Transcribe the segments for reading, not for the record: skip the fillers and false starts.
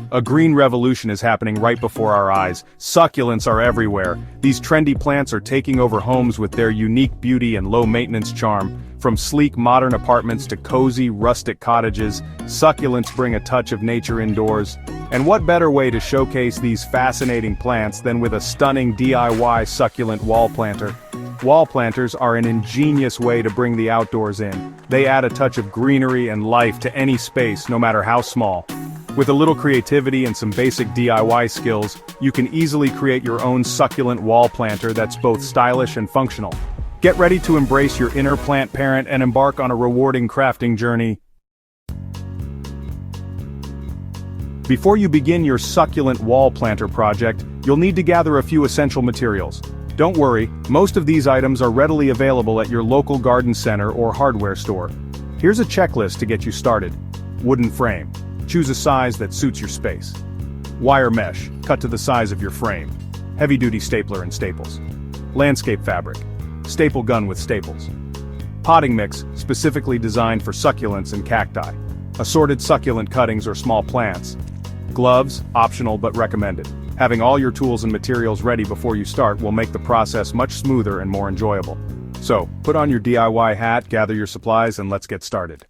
A green revolution is happening right before our eyes. Succulents are everywhere. These trendy plants are taking over homes with their unique beauty and low-maintenance charm. From sleek modern apartments to cozy rustic cottages, succulents bring a touch of nature indoors. And what better way to showcase these fascinating plants than with a stunning DIY succulent wall planter? Wall planters are an ingenious way to bring the outdoors in. They add a touch of greenery and life to any space, no matter how small. With a little creativity and some basic DIY skills, you can easily create your own succulent wall planter that's both stylish and functional. Get ready to embrace your inner plant parent and embark on a rewarding crafting journey. Before you begin your succulent wall planter project, you'll need to gather a few essential materials. Don't worry, most of these items are readily available at your local garden center or hardware store. Here's a checklist to get you started. Wooden frame. Choose a size that suits your space. Wire mesh, cut to the size of your frame. Heavy-duty stapler and staples. Landscape fabric. Staple gun with staples. Potting mix, specifically designed for succulents and cacti. Assorted succulent cuttings or small plants. Gloves, optional but recommended. Having all your tools and materials ready before you start will make the process much smoother and more enjoyable. So, put on your DIY hat, gather your supplies, and let's get started.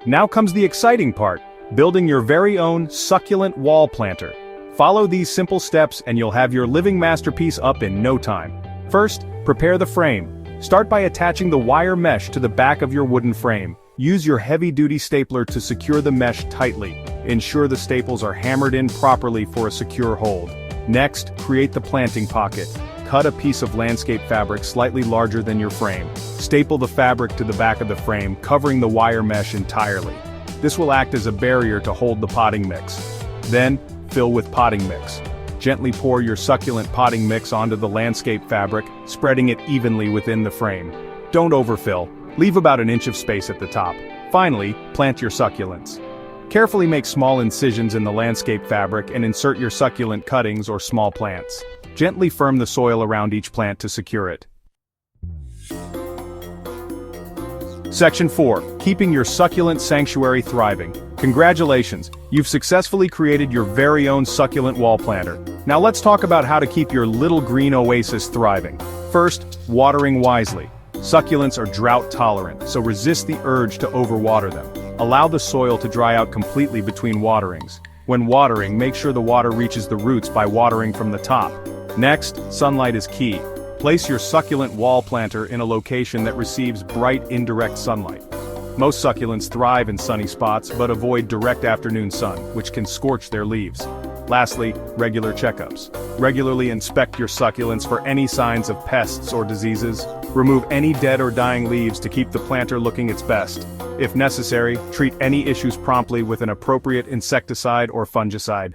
Now comes the exciting part, building your very own succulent wall planter. Follow these simple steps and you'll have your living masterpiece up in no time. First, prepare the frame. Start by attaching the wire mesh to the back of your wooden frame. Use your heavy-duty stapler to secure the mesh tightly. Ensure the staples are hammered in properly for a secure hold. Next, create the planting pocket. Cut a piece of landscape fabric slightly larger than your frame. Staple the fabric to the back of the frame, covering the wire mesh entirely. This will act as a barrier to hold the potting mix. Then, fill with potting mix. Gently pour your succulent potting mix onto the landscape fabric, spreading it evenly within the frame. Don't overfill. Leave about an inch of space at the top. Finally, plant your succulents. Carefully make small incisions in the landscape fabric and insert your succulent cuttings or small plants. Gently firm the soil around each plant to secure it. Section 4. Keeping your succulent sanctuary thriving. Congratulations, you've successfully created your very own succulent wall planter. Now let's talk about how to keep your little green oasis thriving. First, watering wisely. Succulents are drought tolerant, so resist the urge to overwater them. Allow the soil to dry out completely between waterings. When watering, make sure the water reaches the roots by watering from the top. Next, sunlight is key. Place your succulent wall planter in a location that receives bright indirect sunlight. Most succulents thrive in sunny spots but avoid direct afternoon sun, which can scorch their leaves. Lastly, regular checkups. Regularly inspect your succulents for any signs of pests or diseases. Remove any dead or dying leaves to keep the planter looking its best. If necessary, treat any issues promptly with an appropriate insecticide or fungicide.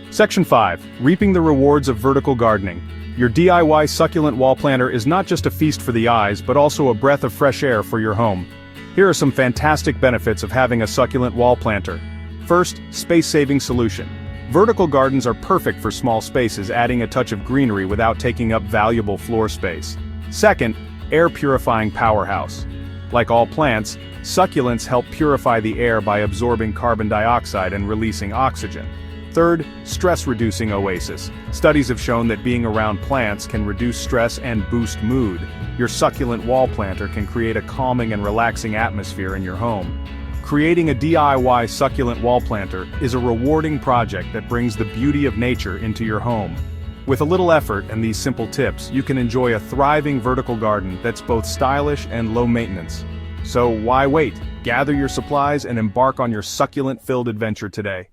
Section 5. Reaping the rewards of vertical gardening. Your DIY succulent wall planter is not just a feast for the eyes, but also a breath of fresh air for your home. Here are some fantastic benefits of having a succulent wall planter. First, space-saving solution. Vertical gardens are perfect for small spaces, adding a touch of greenery without taking up valuable floor space. Second, air-purifying powerhouse. Like all plants, succulents help purify the air by absorbing carbon dioxide and releasing oxygen. Third, stress-reducing oasis. Studies have shown that being around plants can reduce stress and boost mood. Your succulent wall planter can create a calming and relaxing atmosphere in your home. Creating a DIY succulent wall planter is a rewarding project that brings the beauty of nature into your home. With a little effort and these simple tips, you can enjoy a thriving vertical garden that's both stylish and low maintenance. So why wait? Gather your supplies and embark on your succulent-filled adventure today.